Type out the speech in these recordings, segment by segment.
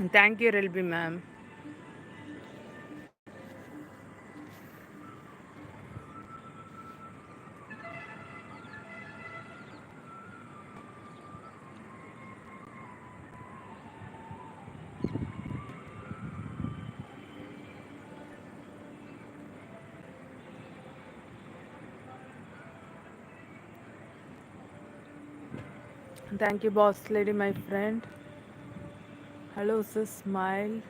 Thank you, Relby ma'am. Thank you, boss lady, my friend. Hello, sis, smile.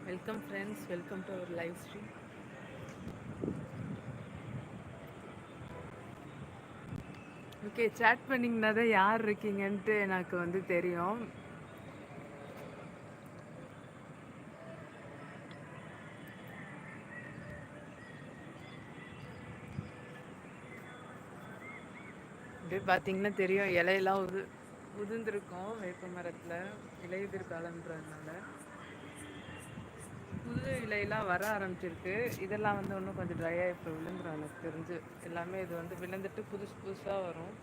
Welcome, friends. Welcome to our live stream. Okay, chat பண்ணிங்கன்னா தான் யார் இருக்கீங்கன்ட்டு எனக்கு வந்து தெரியும். அப்படியே பார்த்தீங்கன்னா தெரியும், இலையெல்லாம் உதிர்ந்திருக்கும் வேப்ப மரத்தில். இலையுதிர் காலம்ன்றதுனால புது இலையெல்லாம் வர ஆரம்பிச்சிருக்கு. இதெல்லாம் வந்து இன்னும் கொஞ்சம் ட்ரையாக இப்போ விழுந்துடும் எனக்கு தெரிஞ்சு. எல்லாமே இது வந்து விழுந்துட்டு புதுசு புதுசாக வரும்.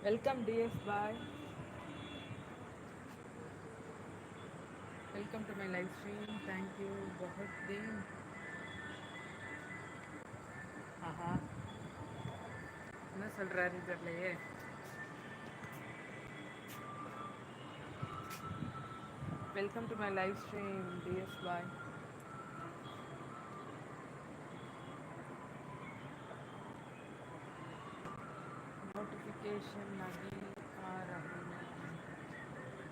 Welcome DS boy. Welcome to my live stream. Thank you Bhagat Deen. ஆஹா, என்ன சொல்கிறாரு தெரியலையே. Welcome to my live stream DS boy. Notification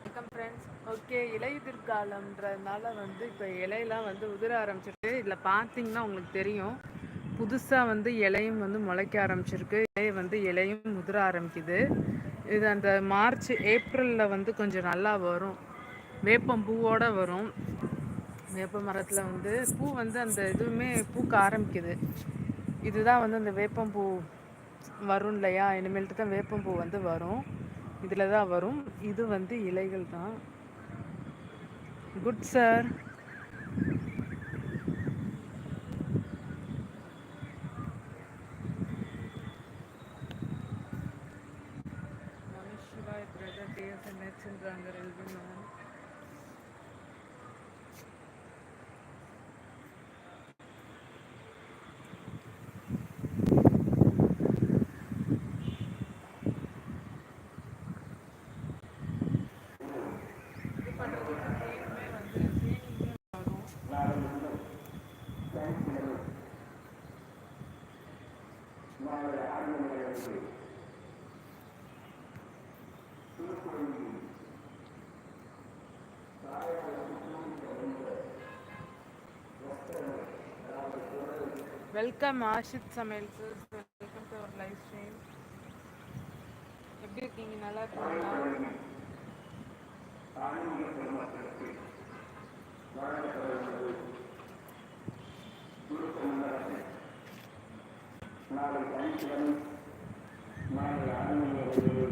welcome friends. Okay, இலையுதிர் காலம்ன்றதுனால வந்து இப்போ இலையெல்லாம் வந்து உதிர ஆரம்பிச்சிருக்கு. இதில் பார்த்தீங்கன்னா உங்களுக்கு தெரியும், புதுசாக வந்து இலையும் வந்து முளைக்க ஆரம்பிச்சிருக்கு. இலையும் உதிர ஆரம்பிக்குது. இது அந்த மார்ச் ஏப்ரலில் வந்து கொஞ்சம் நல்லா வரும். வேப்பம் பூவோடு வரும். வேப்ப மரத்தில் வந்து பூ வந்து அந்த இதுவுமே பூக்க ஆரம்பிக்குது. இதுதான் வந்து அந்த வேப்பம்பூ வரும் இல்லையா, இனிமேல்ட்டு தான் வேப்பம்பூ வந்து வரும். இதில் தான் வரும். இது வந்து இலைகள் தான். Good sir. மனுஷிவாய் பிரதர் டிஎஸ் நெட்ஸ்ன்றாங்க ரெல்வி மேம். வெல்கம் ஆஷித் சமையல் sir. Welcome to our live stream. எப்படி இருக்கீங்க? நல்லா இருக்கீங்களா? நாளை சனிக்கிழமை நாளை ஆலயத்திலே